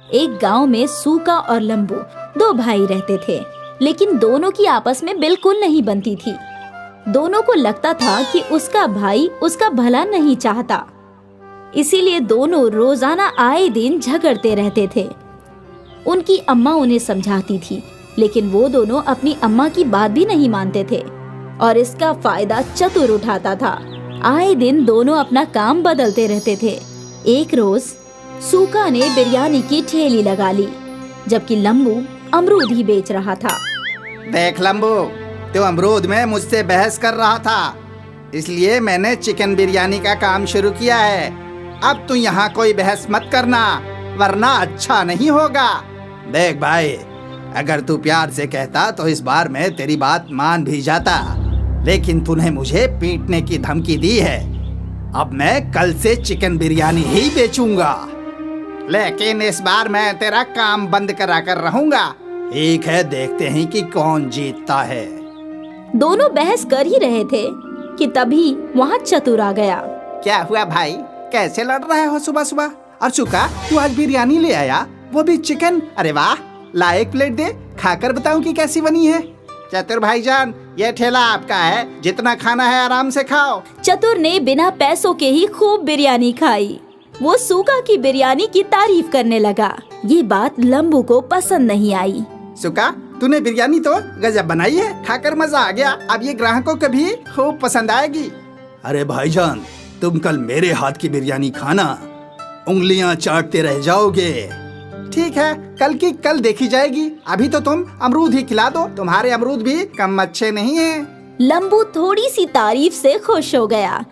एक गांव में सूका और लंबू दो भाई रहते थे, लेकिन दोनों की आपस में बिल्कुल नहीं बनती थी। दोनों को लगता था कि उसका भाई उसका भला नहीं चाहता, इसीलिए दोनों रोजाना आए दिन झगड़ते रहते थे। उनकी अम्मा उन्हें समझाती थी, लेकिन वो दोनों अपनी अम्मा की बात भी नहीं मानते थे और इसका फायदा चतुर उठाता था। आए दिन दोनों अपना काम बदलते रहते थे। एक रोज सूका ने बिरयानी की ठेली लगा ली, जबकि लंबू अमरूद ही बेच रहा था। देख लंबू, तू अमरूद में मुझसे बहस कर रहा था, इसलिए मैंने चिकन बिरयानी का काम शुरू किया है। अब तू यहाँ कोई बहस मत करना, वरना अच्छा नहीं होगा। देख भाई, अगर तू प्यार से कहता तो इस बार मैं तेरी बात मान भी जाता, लेकिन तूने मुझे पीटने की धमकी दी है। अब मैं कल से चिकन बिरयानी ही बेचूंगा, लेकिन इस बार मैं तेरा काम बंद करा कर रहूंगा। ठीक है, देखते हैं कि कौन जीतता है। दोनों बहस कर ही रहे थे कि तभी वहाँ चतुर आ गया। क्या हुआ भाई, कैसे लड़ रहे हो सुबह सुबह? और सुका, तू आज बिरयानी ले आया, वो भी चिकन? अरे वाह, ला एक प्लेट दे, खाकर बताऊं कि कैसी बनी है। चतुर भाईजान, ये ठेला आपका है, जितना खाना है आराम से खाओ। चतुर ने बिना पैसों के ही खूब बिरयानी खाई। वो सूका की बिरयानी की तारीफ करने लगा। ये बात लंबू को पसंद नहीं आई। सुका, तूने बिरयानी तो गजब बनाई है, खाकर मजा आ गया। अब ये ग्राहकों को भी खूब पसंद आएगी। अरे भाईजान, तुम कल मेरे हाथ की बिरयानी खाना, उंगलियां चाटते रह जाओगे। ठीक है, कल की कल देखी जाएगी। अभी तो तुम अमरूद ही खिला दो, तुम्हारे अमरूद भी कम अच्छे नहीं हैं। लंबू थोड़ी सी तारीफ से खुश हो गया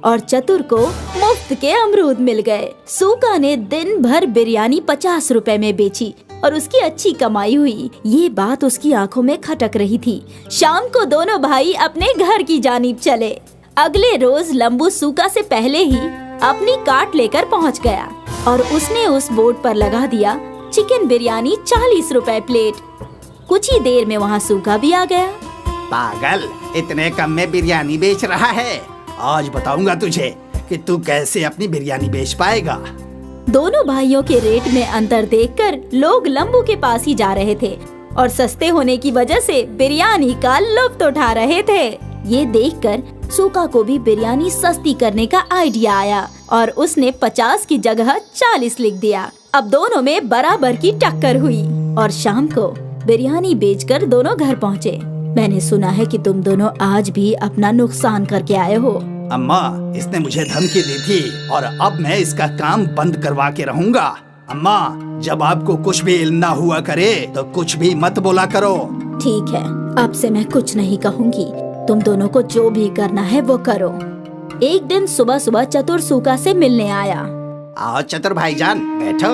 और चतुर को मुफ्त के अमरूद मिल गए। सूका ने दिन भर बिरयानी 50 रुपए में बेची और उसकी अच्छी कमाई हुई। ये बात उसकी आंखों में खटक रही थी। शाम को दोनों भाई अपने घर की जानिब चले। अगले रोज लंबू सूका से पहले ही अपनी कार्ट लेकर पहुंच गया और उसने उस बोर्ड पर लगा दिया, चिकन बिरयानी 40 रुपए प्लेट। कुछ ही देर में वहाँ सूखा भी आ गया। पागल, इतने कम में बिरयानी बेच रहा है? आज बताऊंगा तुझे कि तू कैसे अपनी बिरयानी बेच पाएगा। दोनों भाइयों के रेट में अंतर देखकर लोग लंबू के पास ही जा रहे थे और सस्ते होने की वजह से बिरयानी का लुत्फ उठा रहे थे। ये देखकर सूका को भी बिरयानी सस्ती करने का आइडिया आया और उसने 50 की जगह 40 लिख दिया। अब दोनों में बराबर की टक्कर हुई और शाम को बिरयानी बेचकर दोनों घर पहुँचे। मैंने सुना है कि तुम दोनों आज भी अपना नुकसान करके आए हो। अम्मा, इसने मुझे धमकी दी थी और अब मैं इसका काम बंद करवा के रहूंगा। अम्मा, जब आपको कुछ भी इल्म ना हुआ करे तो कुछ भी मत बोला करो। ठीक है, अब से मैं कुछ नहीं कहूँगी। तुम दोनों को जो भी करना है वो करो। एक दिन सुबह सुबह चतुर सूका से मिलने आया। आओ चतुर भाईजान, बैठो।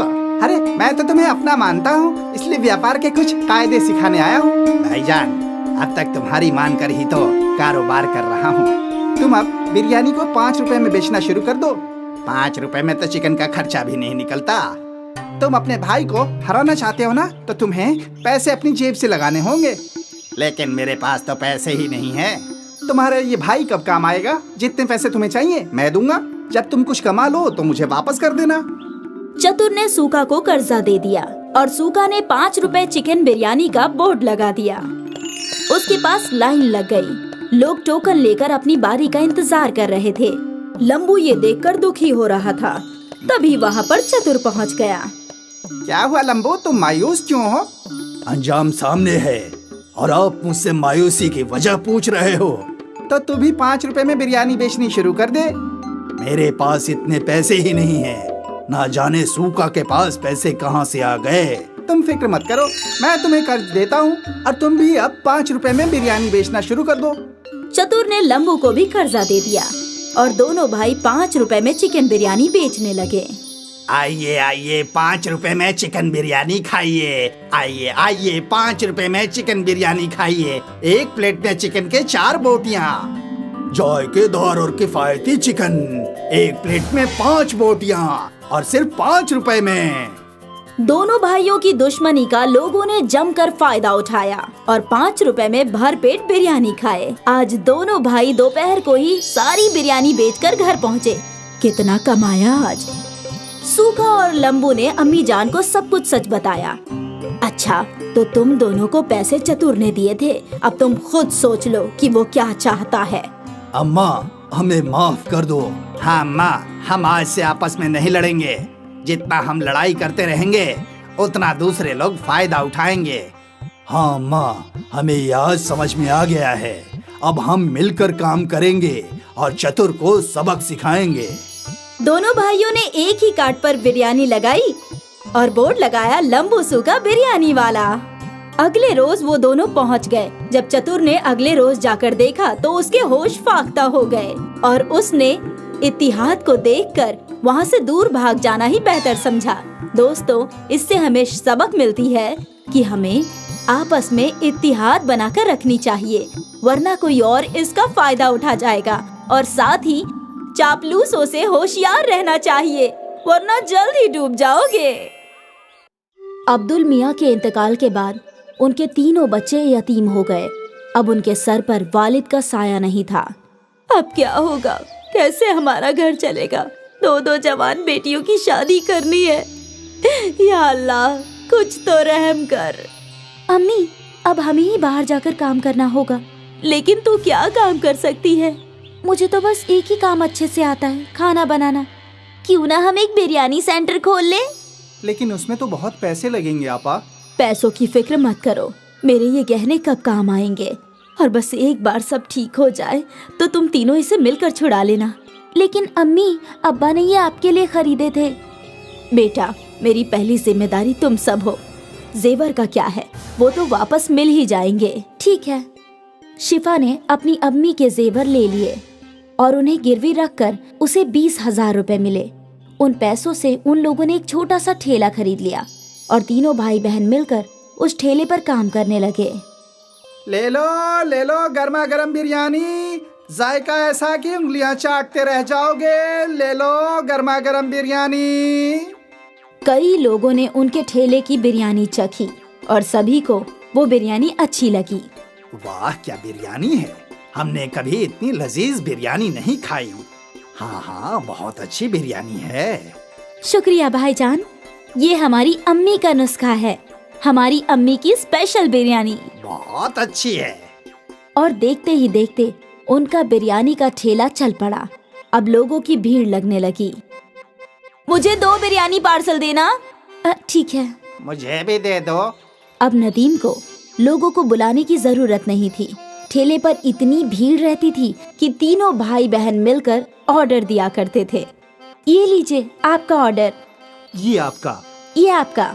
अरे मैं तो तुम्हें अपना मानता हूँ, इसलिए व्यापार के कुछ कायदे सिखाने आया हूँ। भाईजान, अब तक तुम्हारी मान कर ही तो कारोबार कर रहा हूँ। तुम अब बिरयानी को 5 रुपए में बेचना शुरू कर दो। 5 रुपए में तो चिकन का खर्चा भी नहीं निकलता। तुम अपने भाई को हराना चाहते हो ना, तो तुम्हें पैसे अपनी जेब से लगाने होंगे, लेकिन मेरे पास तो पैसे ही नहीं है। तुम्हारा ये भाई कब काम आएगा? जितने पैसे तुम्हें चाहिए मैं दूंगा। जब तुम कुछ कमा लो तो मुझे वापस कर देना। चतुर ने सूका को कर्जा दे दिया और सूका ने 5 रुपए चिकन बिरयानी का बोर्ड लगा दिया। उसके पास लाइन लग गई। लोग टोकन लेकर अपनी बारी का इंतजार कर रहे थे। लंबू ये देखकर दुखी हो रहा था। तभी वहाँ पर चतुर पहुँच गया। क्या हुआ लंबू, तुम मायूस क्यों हो? अंजाम सामने है और आप मुझसे मायूसी की वजह पूछ रहे हो। तो तू भी 5 रुपए में बिरयानी बेचनी शुरू कर दे। मेरे पास इतने पैसे ही नहीं है, ना जाने सूका के पास पैसे कहाँ से आ गए। तुम फिक्र मत करो, मैं तुम्हें कर्ज देता हूँ और तुम भी अब 5 रुपए में बिरयानी बेचना शुरू कर दो। चतुर ने लंबू को भी कर्जा दे दिया और दोनों भाई 5 रुपए में चिकन बिरयानी बेचने लगे। आइए आइए, 5 रुपए में चिकन बिरयानी खाइए। आइए आइए, 5 रुपए में चिकन बिरयानी खाइए। एक प्लेट में चिकन के 4 बोटियाँ, जायकेदार और किफायती चिकन। एक प्लेट में 5 बोटियाँ और सिर्फ 5 रुपए में। दोनों भाइयों की दुश्मनी का लोगों ने जमकर फायदा उठाया और 5 रुपए में भरपेट बिरयानी खाए। आज दोनों भाई दोपहर को ही सारी बिरयानी बेचकर घर पहुँचे। कितना कमाया आज? सूखा और लंबू ने अम्मी जान को सब कुछ सच बताया। अच्छा, तो तुम दोनों को पैसे चतुर ने दिए थे, अब तुम खुद सोच लो कि वो क्या चाहता है। अम्मा, हमें माफ कर दो। हाँ अम्मा, हम आज से आपस में नहीं लड़ेंगे। जितना हम लड़ाई करते रहेंगे उतना दूसरे लोग फायदा उठाएंगे। हाँ अम्मा, हमें ये आज समझ में आ गया है। अब हम मिलकर काम करेंगे और चतुर को सबक सिखाएंगे। दोनों भाइयों ने एक ही कार्ड पर बिरयानी लगाई और बोर्ड लगाया लंबू सूखा बिरयानी वाला। अगले रोज वो दोनों पहुंच गए। जब चतुर ने अगले रोज जाकर देखा तो उसके होश फाख्ता हो गए और उसने इत्तिहाद को देखकर वहां से दूर भाग जाना ही बेहतर समझा। दोस्तों, इससे हमें सबक मिलती है कि हमें आपस में इत्तिहाद बनाकर रखनी चाहिए, वरना कोई और इसका फायदा उठा जाएगा। और साथ ही चापलूसों से होशियार रहना चाहिए, वरना जल्द ही डूब जाओगे। अब्दुल मियाँ के इंतकाल के बाद उनके तीनों बच्चे यतीम हो गए। अब उनके सर पर वालिद का साया नहीं था। अब क्या होगा? कैसे हमारा घर चलेगा? दो जवान बेटियों की शादी करनी है। या अल्लाह, कुछ तो रहम कर। अम्मी, अब हमें ही बाहर जाकर काम करना होगा। लेकिन तू क्या काम कर सकती है? मुझे तो बस एक ही काम अच्छे से आता है, खाना बनाना। क्यों ना हम एक बिरयानी सेंटर खोल ले? लेकिन उसमें तो बहुत पैसे लगेंगे आपा। पैसों की फिक्र मत करो, मेरे ये गहने कब काम आएंगे। और बस एक बार सब ठीक हो जाए तो तुम तीनों इसे मिलकर छुड़ा लेना। लेकिन अम्मी, अब्बा ने ये आपके लिए खरीदे थे। बेटा, मेरी पहली जिम्मेदारी तुम सब हो। जेवर का क्या है, वो तो वापस मिल ही जाएंगे। ठीक है। शिफा ने अपनी अम्मी के जेवर ले लिए और उन्हें गिरवी रखकर उसे 20,000 रुपए मिले। उन पैसों से उन लोगों ने एक छोटा सा ठेला खरीद लिया और तीनों भाई बहन मिलकर उस ठेले पर काम करने लगे। ले लो गर्मा गर्म बिरयानी, जायका ऐसा कि उंगलियां चाटते रह जाओगे। ले लो गर्मा गर्म बिरयानी। कई लोगों ने उनके ठेले की बिरयानी चखी और सभी को वो बिरयानी अच्छी लगी। वाह, क्या बिरयानी है! हमने कभी इतनी लजीज बिरयानी नहीं खाई। हाँ, बहुत अच्छी बिरयानी है। शुक्रिया भाईजान, ये हमारी अम्मी का नुस्खा है, हमारी अम्मी की स्पेशल बिरयानी। बहुत अच्छी है। और देखते ही देखते उनका बिरयानी का ठेला चल पड़ा। अब लोगों की भीड़ लगने लगी। मुझे 2 बिरयानी पार्सल देना। ठीक है। मुझे भी दे दो। अब नदीम को लोगों को बुलाने की जरूरत नहीं थी। ठेले पर इतनी भीड़ रहती थी कि तीनों भाई बहन मिलकर ऑर्डर दिया करते थे। ये लीजिए आपका ऑर्डर। ये आपका। ये आपका।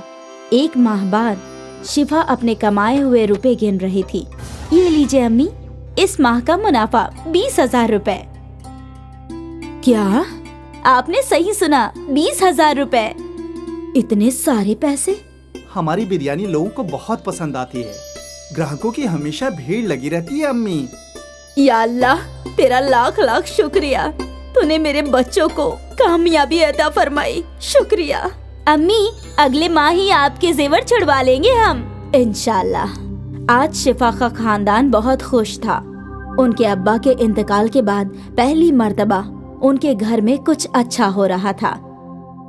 1 माह बाद शिफा अपने कमाए हुए रुपए गिन रही थी। ये लीजिए अम्मी, इस माह का मुनाफा 20,000 रुपए। क्या? आपने सही सुना, 20,000 रुपए। इतने सारे पैसे? हमारी बिरयानी लोगों को बहुत पसंद आती है। ग्राहकों की हमेशा भीड़ लगी रहती है अम्मी। या अल्लाह, तेरा लाख लाख शुक्रिया। तूने मेरे बच्चों को कामयाबी अता फरमाई। शुक्रिया। अम्मी, अगले माह ही आपके जेवर छुड़वा लेंगे हम, इंशाल्लाह। आज शिफा का खानदान बहुत खुश था। उनके अब्बा के इंतकाल के बाद पहली मर्तबा उनके घर में कुछ अच्छा हो रहा था।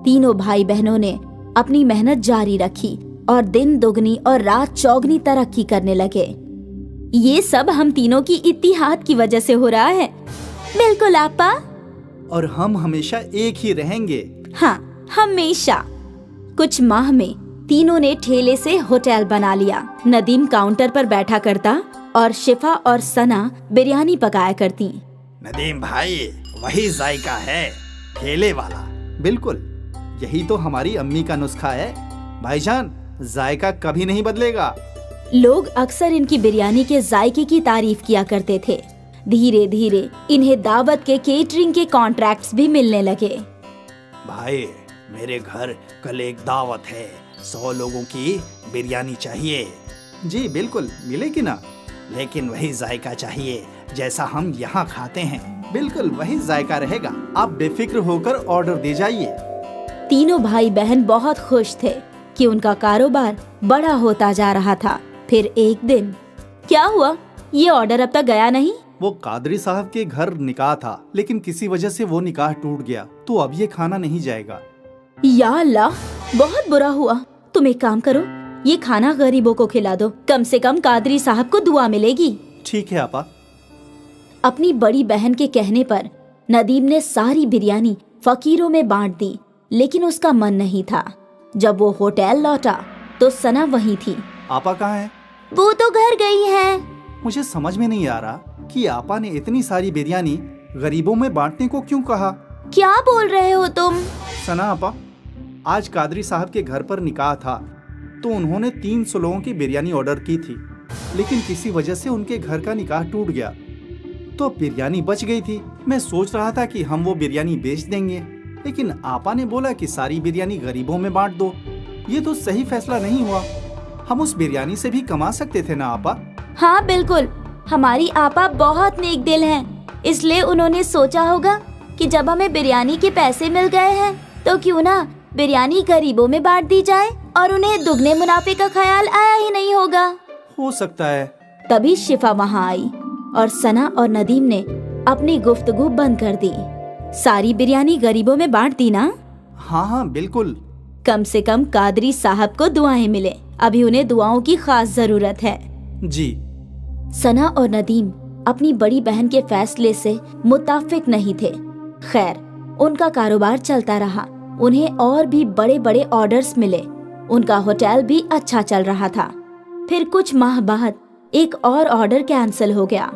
तीनों भाई बहनों ने अपनी मेहनत जारी रखी और दिन दुगनी और रात चौगनी तरक्की करने लगे। ये सब हम तीनों की इत्तिहाद की वजह से हो रहा है। बिल्कुल आपा। और हम हमेशा एक ही रहेंगे। हाँ, हमेशा। कुछ माह में तीनों ने ठेले से होटल बना लिया। नदीम काउंटर पर बैठा करता और शिफा और सना बिरयानी पकाया करती। नदीम भाई, वही जायका है, ठेले वाला। बिल्कुल, यही तो हमारी अम्मी का नुस्खा है। भाईजान, जायका कभी नहीं बदलेगा। लोग अक्सर इनकी बिरयानी के जायके की तारीफ किया करते थे। धीरे धीरे इन्हें दावत के केटरिंग के कॉन्ट्रैक्ट्स भी मिलने लगे। भाई, मेरे घर कल एक दावत है, 100 लोगों की बिरयानी चाहिए। जी बिल्कुल, मिलेगी ना। लेकिन वही जायका चाहिए जैसा हम यहाँ खाते हैं। बिल्कुल वही जायका रहेगा। आप बेफिक्र होकर ऑर्डर दे जाइए। तीनों भाई बहन बहुत खुश थे कि उनका कारोबार बड़ा होता जा रहा था। फिर एक दिन क्या हुआ? ये ऑर्डर अब तक गया नहीं। वो कादरी साहब के घर निकाह था, लेकिन किसी वजह से वो निकाह टूट गया, तो अब ये खाना नहीं जाएगा। या अल्लाह, बहुत बुरा हुआ। तुम एक काम करो, ये खाना गरीबों को खिला दो, कम से कम कादरी साहब को दुआ मिलेगी। ठीक है आपा। अपनी बड़ी बहन के कहने पर नदीम ने सारी बिरयानी फकीरों में बांट दी, लेकिन उसका मन नहीं था। जब वो होटल लौटा तो सना वहीं थी। आपा कहाँ है? वो तो घर गई है। मुझे समझ में नहीं आ रहा कि आपा ने इतनी सारी बिरयानी गरीबों में बांटने को क्यों कहा। क्या बोल रहे हो तुम? सना आपा, आज कादरी साहब के घर पर निकाह था तो उन्होंने 300 लोगों की बिरयानी ऑर्डर की थी, लेकिन किसी वजह से उनके घर का निकाह टूट गया तो बिरयानी बच गई थी। मैं सोच रहा था कि हम वो बिरयानी बेच देंगे, लेकिन आपा ने बोला कि सारी बिरयानी गरीबों में बांट दो। ये तो सही फैसला नहीं हुआ। हम उस बिरयानी से भी कमा सकते थे ना आपा? हाँ बिल्कुल, हमारी आपा बहुत नेक दिल हैं, इसलिए उन्होंने सोचा होगा कि जब हमें बिरयानी के पैसे मिल गए हैं तो क्यों ना बिरयानी गरीबों में बांट दी जाए, और उन्हें दुगने मुनाफे का ख्याल आया ही नहीं होगा। हो सकता है। तभी शिफा वहाँ आई और सना और नदीम ने अपनी गुफ्तगू बंद कर दी। सारी बिरयानी गरीबों में बांट दी ना? हाँ हाँ बिल्कुल। कम से कम कादरी साहब को दुआएं मिले, अभी उन्हें दुआओं की खास जरूरत है। जी। सना और नदीम अपनी बड़ी बहन के फैसले से मुत्ताफिक नहीं थे। खैर, उनका कारोबार चलता रहा, उन्हें और भी बड़े बड़े ऑर्डर्स मिले, उनका होटल भी अच्छा चल रहा था। फिर कुछ माह बाद एक और ऑर्डर कैंसिल हो गया।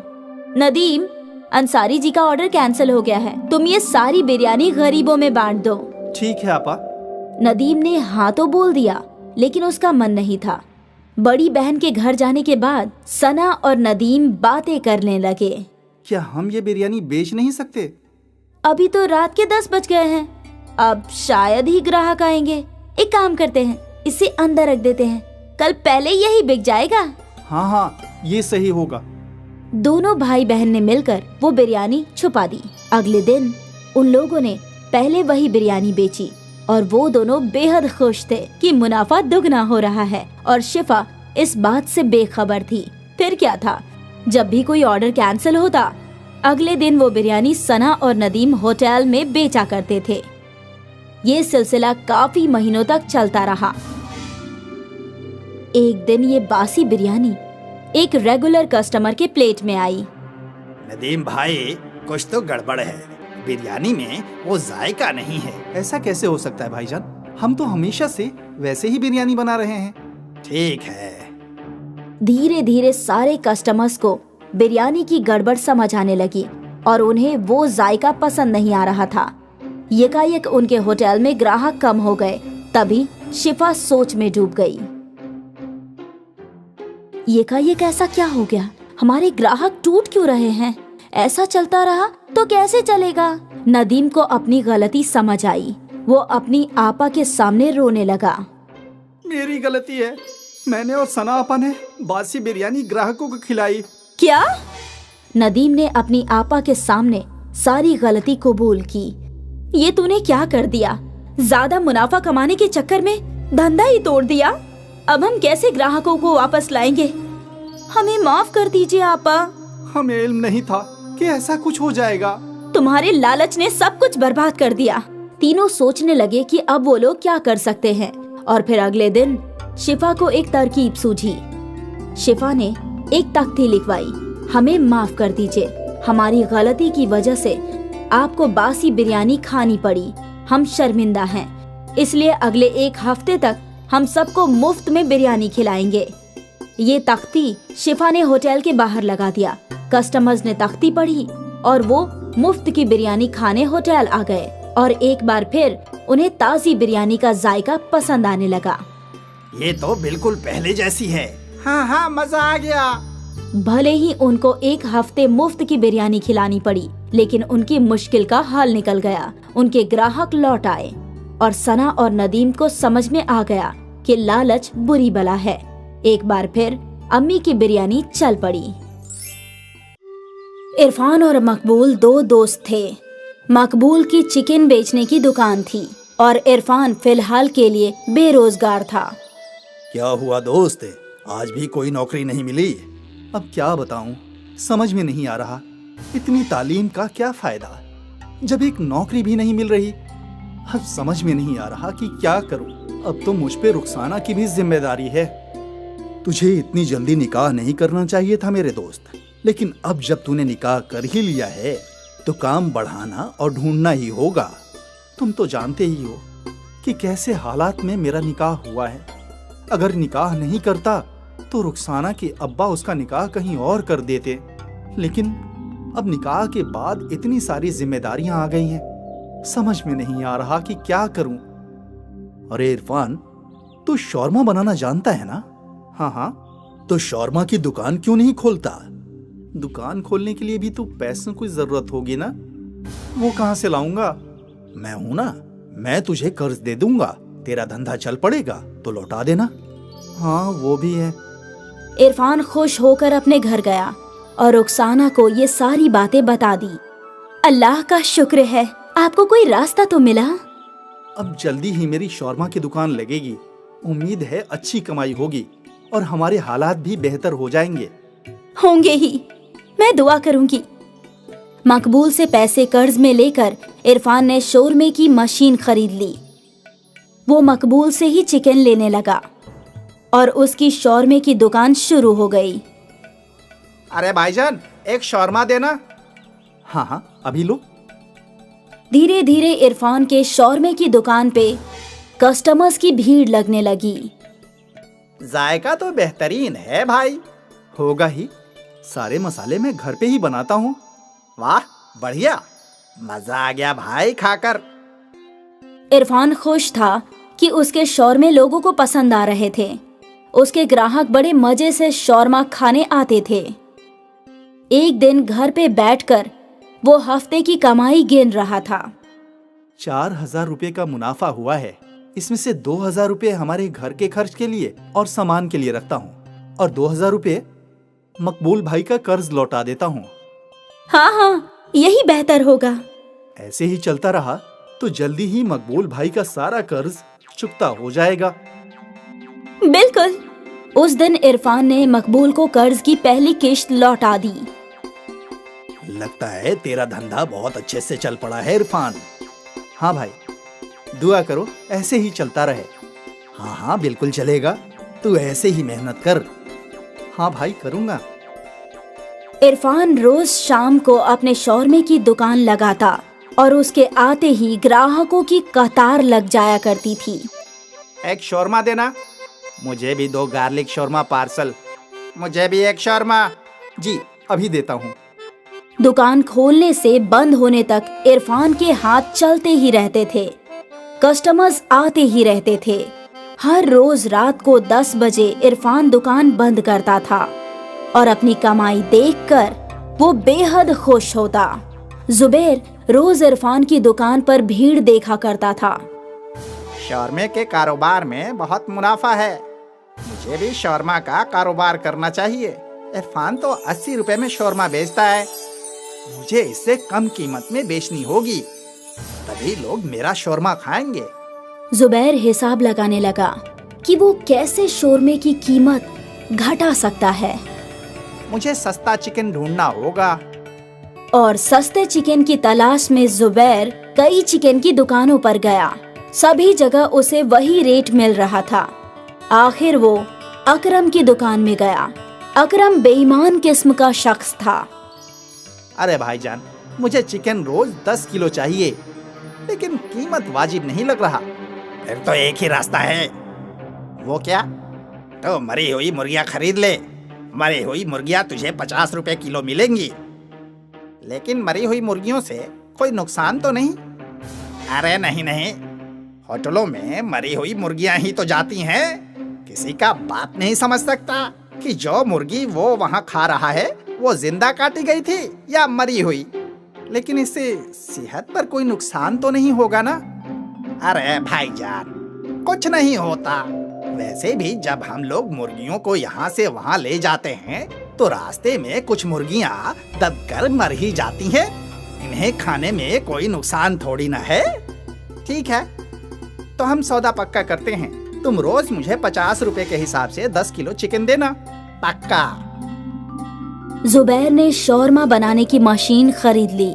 नदीम, अंसारी जी का ऑर्डर कैंसिल हो गया है, तुम ये सारी बिरयानी गरीबों में बांट दो। ठीक है आपा। नदीम ने हाँ तो बोल दिया, लेकिन उसका मन नहीं था। बड़ी बहन के घर जाने के बाद सना और नदीम बातें करने लगे। क्या हम ये बिरयानी बेच नहीं सकते? अभी तो रात के 10 बज गए हैं, अब शायद ही ग्राहक आएंगे। एक काम करते हैं, इसे अंदर रख देते हैं, कल पहले यही बिक जाएगा। हाँ हाँ, ये सही होगा। दोनों भाई बहन ने मिलकर वो बिरयानी छुपा दी। अगले दिन उन लोगों ने पहले वही बिरयानी बेची और वो दोनों बेहद खुश थे कि मुनाफा दुगना हो रहा है, और शिफा इस बात से बेखबर थी। फिर क्या था, जब भी कोई ऑर्डर कैंसिल होता, अगले दिन वो बिरयानी सना और नदीम होटल में बेचा करते थे। ये सिलसिला काफी महीनों तक चलता रहा। एक दिन ये बासी बिरयानी एक रेगुलर कस्टमर के प्लेट में आई। नदीम भाई, कुछ तो गड़बड़ है, बिरयानी में वो जायका नहीं है। ऐसा कैसे हो सकता है भाईजान? हम तो हमेशा से वैसे ही बिरयानी बना रहे हैं। ठीक है। धीरे धीरे सारे कस्टमर्स को बिरयानी की गड़बड़ समझ आने लगी और उन्हें वो जायका पसंद नहीं आ रहा था। यकायक उनके होटल में ग्राहक कम हो गए। तभी शिफा सोच में डूब गई। यकायक ऐसा क्या हो गया? हमारे ग्राहक टूट क्यों रहे हैं? ऐसा चलता रहा तो कैसे चलेगा? नदीम को अपनी गलती समझ आई। वो अपनी आपा के सामने रोने लगा। मेरी गलती है, मैंने और सना आपा ने बासी बिरयानी ग्राहकों को खिलाई। क्या? नदीम ने अपनी आपा के सामने सारी गलती कबूल की। ये तूने क्या कर दिया? ज्यादा मुनाफा कमाने के चक्कर में धंधा ही तोड़ दिया। अब हम कैसे ग्राहकों को वापस लाएंगे? हमें माफ कर दीजिए आपा। हमें इल्म नहीं था कि ऐसा कुछ हो जाएगा। तुम्हारे लालच ने सब कुछ बर्बाद कर दिया। तीनों सोचने लगे कि अब वो लोग क्या कर सकते हैं, और फिर अगले दिन शिफा को एक तरकीब सूझी। शिफा ने एक तख्ती लिखवाई, हमें माफ कर दीजिए, हमारी गलती की वजह से आपको बासी बिरयानी खानी पड़ी, हम शर्मिंदा हैं, इसलिए अगले 1 हफ्ते तक हम सबको मुफ्त में बिरयानी खिलाएंगे। ये तख्ती शिफा ने होटल के बाहर लगा दिया। कस्टमर्स ने तख्ती पढ़ी और वो मुफ्त की बिरयानी खाने होटल आ गए, और एक बार फिर उन्हें ताज़ी बिरयानी का जायका पसंद आने लगा। ये तो बिल्कुल पहले जैसी है। हाँ हाँ, मजा आ गया। भले ही उनको 1 हफ्ते मुफ्त की बिरयानी खिलानी पड़ी, लेकिन उनकी मुश्किल का हल निकल गया। उनके ग्राहक लौट आए और सना और नदीम को समझ में आ गया कि लालच बुरी बला है। एक बार फिर अम्मी की बिरयानी चल पड़ी। इरफान और मकबूल 2 दोस्त थे। मकबूल की चिकन बेचने की दुकान थी और इरफान फिलहाल के लिए बेरोजगार था। क्या हुआ दोस्त, आज भी कोई नौकरी नहीं मिली? अब क्या बताऊं, समझ में नहीं आ रहा। इतनी तालीम का क्या फायदा जब एक नौकरी भी नहीं मिल रही। अब समझ में नहीं आ रहा कि क्या करूं। अब तो मुझ पे रुखसाना की भी जिम्मेदारी है। तुझे इतनी जल्दी निकाह नहीं करना चाहिए था मेरे दोस्त, लेकिन अब जब तूने निकाह कर ही लिया है तो काम बढ़ाना और ढूंढना ही होगा। तुम तो जानते ही हो कि कैसे हालात में मेरा निकाह हुआ है। अगर निकाह नहीं करता तो रुखसाना के अब्बा उसका निकाह कहीं और कर देते, लेकिन अब निकाह के बाद इतनी सारी जिम्मेदारियां आ गई हैं, समझ में नहीं आ रहा कि क्या करूं। अरे इरफान, तू शौरमा बनाना जानता है ना? हाँ हाँ, तो शौरमा की दुकान क्यों नहीं खोलता? दुकान खोलने के लिए भी तो पैसों की जरूरत होगी ना, वो कहां से लाऊंगा? मैं हूं ना, मैं तुझे कर्ज दे दूंगा, तेरा धंधा चल पड़ेगा तो लौटा देना। हाँ वो भी है। इरफान खुश होकर अपने घर गया और रुखसाना को ये सारी बातें बता दी। अल्लाह का शुक्र है, आपको कोई रास्ता तो मिला। अब जल्दी ही मेरी शौरमा की दुकान लगेगी, उम्मीद है अच्छी कमाई होगी और हमारे हालात भी बेहतर हो जाएंगे। होंगे ही, मैं दुआ करूंगी। मकबूल से पैसे कर्ज में लेकर इरफान ने शोरमे की मशीन खरीद ली। वो मकबूल से ही चिकन लेने लगा और उसकी शौरमे की दुकान शुरू हो गई। अरे भाईजान, एक शौरमा देना। हाँ हाँ, अभी लो। धीरे धीरे इरफान के शौरमे की दुकान पे कस्टमर्स की भीड़ लगने लगी। जायका तो बेहतरीन है भाई। होगा ही, सारे मसाले मैं घर पे ही बनाता हूँ। वाह बढ़िया, मजा आ गया भाई खाकर। इरफान खुश था कि उसके शौरमे लोगों को पसंद आ रहे थे। उसके ग्राहक बड़े मजे से शौरमा खाने आते थे। एक दिन घर पे बैठकर वो हफ्ते की कमाई गिन रहा था। 4,000 रुपए का मुनाफा हुआ है। इसमें से 2,000 रुपए हमारे घर के खर्च के लिए और सामान के लिए रखता हूँ और 2,000 रुपए मकबूल भाई का कर्ज लौटा देता हूँ। हाँ हाँ, यही बेहतर होगा। ऐसे ही चलता रहा तो जल्दी ही मकबूल भाई का सारा कर्ज चुकता हो जाएगा। बिल्कुल। उस दिन इरफान ने मकबूल को कर्ज की पहली किश्त लौटा दी। लगता है तेरा धंधा बहुत अच्छे से चल पड़ा है इरफान। हाँ भाई, दुआ करो ऐसे ही चलता रहे। हाँ हाँ बिल्कुल चलेगा, तू ऐसे ही मेहनत कर। हाँ भाई करूँगा। इरफान रोज शाम को अपने शौरमे की दुकान लगाता और उसके आते ही ग्राहकों की कतार लग जाया करती थी। एक शौरमा देना। मुझे भी 2 गार्लिक शौरमा पार्सल। मुझे भी एक शौरमा। जी अभी देता हूँ। दुकान खोलने से बंद होने तक इरफान के हाथ चलते ही रहते थे। कस्टमर्स आते ही रहते थे। हर रोज रात को 10 बजे इरफान दुकान बंद करता था और अपनी कमाई देखकर वो बेहद खुश होता। जुबैर रोज इरफान की दुकान पर भीड़ देखा करता था। शौरमे के कारोबार में बहुत मुनाफा है, मुझे भी शौरमा का कारोबार करना चाहिए। इरफान तो 80 रुपए में शौरमा बेचता है, मुझे इससे कम कीमत में बेचनी होगी, तभी लोग मेरा शौरमा खाएंगे। जुबैर हिसाब लगाने लगा कि वो कैसे शौरमे की कीमत घटा सकता है। मुझे सस्ता चिकन ढूंढना होगा। और सस्ते चिकन की तलाश में जुबैर कई चिकन की दुकानों पर गया। सभी जगह उसे वही रेट मिल रहा था। आखिर वो अकरम की दुकान में गया। अकरम बेईमान किस्म का शख्स था। अरे भाईजान, मुझे चिकन रोज 10 किलो चाहिए, लेकिन कीमत वाजिब नहीं लग रहा। फिर तो एक ही रास्ता है। वो क्या? तो मरी हुई मुर्गियाँ खरीद ले। मरी हुई मुर्गियाँ तुझे 50 रुपए किलो मिलेंगी। लेकिन मरी हुई मुर्गियों से कोई नुकसान तो नहीं? अरे नहीं नहीं, होटलों में मरी हुई मुर्गियाँ ही तो जाती हैं। किसी का बाप नहीं समझ सकता कि जो मुर्गी वो वहाँ खा रहा है वो जिंदा काटी गई थी या मरी हुई। लेकिन इससे सेहत पर कोई नुकसान तो नहीं होगा ना? अरे भाईजान, कुछ नहीं होता। वैसे भी जब हम लोग मुर्गियों को यहाँ से वहाँ ले जाते हैं तो रास्ते में कुछ मुर्गियाँ दबकर मर ही जाती हैं। इन्हें खाने में कोई नुकसान थोड़ी ना है। ठीक है, तो हम सौदा पक्का करते हैं। तुम रोज मुझे 50 रुपए के हिसाब से 10 किलो चिकन देना। पक्का। जुबैर ने शौरमा बनाने की मशीन खरीद ली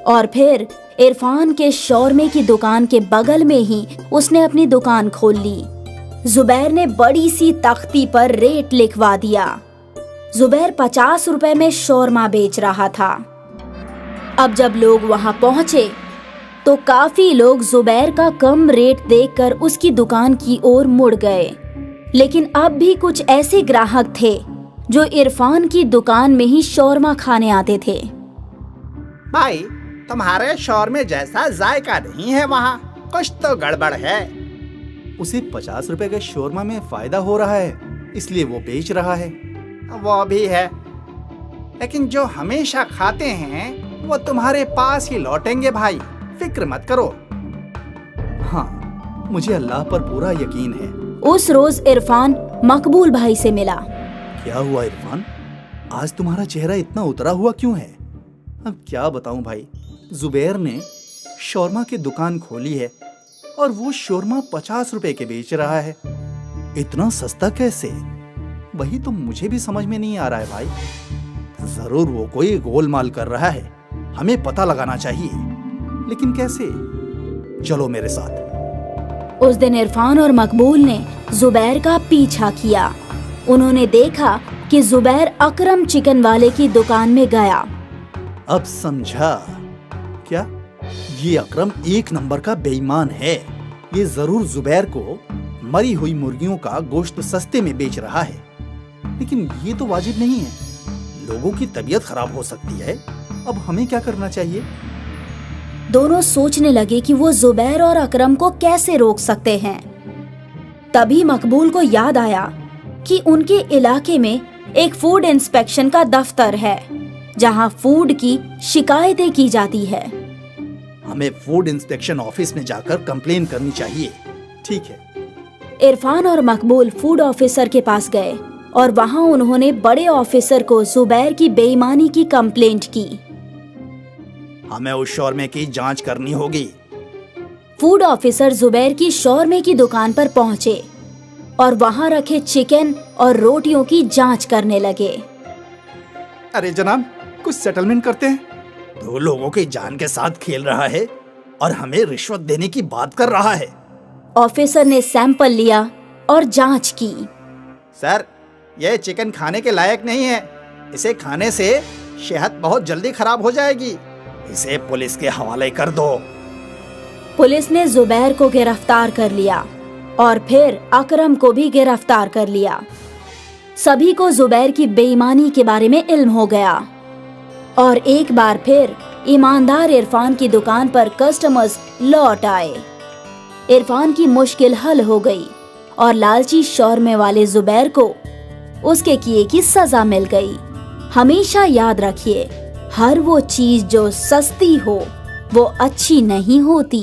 और फिर इरफान के शौरमे की दुकान के बगल में ही उसने अपनी दुकान खोल ली। जुबैर ने बड़ी सी तख्ती पर रेट लिखवा दिया। जुबैर 50 रुपए में शौरमा बेच रहा था। अब जब लोग वहां पहुंचे तो काफी लोग जुबैर का कम रेट देखकर उसकी दुकान की ओर मुड़ गए, लेकिन अब भी कुछ ऐसे ग्राहक थे जो इरफान की दुकान में ही शौरमा खाने आते थे। भाई, तुम्हारे शौरमे जैसा जायका नहीं है वहाँ, कुछ तो गड़बड़ है। उसे 50 रुपए के शौरमा में फायदा हो रहा है, इसलिए वो बेच रहा है। वो भी है, लेकिन जो हमेशा खाते हैं वो तुम्हारे पास ही लौटेंगे भाई, फिक्र मत करो। हाँ, मुझे अल्लाह पर पूरा यकीन है। उस रोज इरफान मकबूल भाई से मिला। क्या हुआ इरफान, आज तुम्हारा चेहरा इतना उतरा हुआ क्यों है? अब क्या बताऊं भाई, जुबैर ने शौरमा की दुकान खोली है और वो शौरमा 50 रुपए के बेच रहा है। इतना सस्ता कैसे? वही तो मुझे भी समझ में नहीं आ रहा है भाई। जरूर वो कोई गोलमाल कर रहा है, हमें पता लगाना चाहिए, लेकिन कैसे? चलो मेरे साथ। उस दिन इरफान और मकबूल ने जुबैर का पीछा किया। उन्होंने देखा कि जुबैर अकरम चिकन वाले की दुकान में गया। अब समझा। क्या ये अकरम एक नंबर का बेईमान है? ये जरूर जुबैर को मरी हुई मुर्गियों का गोश्त सस्ते में बेच रहा है, लेकिन ये तो वाजिब नहीं है। लोगों की तबीयत खराब हो सकती है। अब हमें क्या करना चाहिए? दोनों सोचने लगे कि वो जुबैर और अकरम को कैसे रोक सकते हैं। तभी मकबूल को याद आया कि उनके इलाके में एक फूड इंस्पेक्शन का दफ्तर है, जहां फूड की शिकायतें की जाती है। हमें फूड इंस्पेक्शन ऑफिस में जाकर कंप्लेन करनी चाहिए। ठीक है। इरफान और मकबूल फूड ऑफिसर के पास गए और वहां उन्होंने बड़े ऑफिसर को जुबैर की बेईमानी की कंप्लेंट की। हमें उस शौरमे की जांच करनी होगी। फूड ऑफिसर जुबैर की शौरमे की दुकान पर पहुंचे और वहां रखे चिकन और रोटियों की जांच करने लगे। अरे जनाब, कुछ सेटलमेंट करते हैं। दो लोगों की जान के साथ खेल रहा है और हमें रिश्वत देने की बात कर रहा है। ऑफिसर ने सैंपल लिया और जांच की। सर, यह चिकन खाने के लायक नहीं है। इसे खाने से सेहत बहुत जल्दी खराब हो जाएगी। इसे पुलिस के हवाले कर दो। पुलिस ने जुबैर को गिरफ्तार कर लिया और फिर अकरम को भी गिरफ्तार कर लिया। सभी को जुबैर की बेईमानी के बारे में इल्म हो गया और एक बार फिर ईमानदार इरफान की दुकान पर कस्टमर्स लौट आए। इरफान की मुश्किल हल हो गई और लालची शौरमे वाले जुबैर को उसके किए की सजा मिल गई। हमेशा याद रखिए, हर वो चीज जो सस्ती हो वो अच्छी नहीं होती।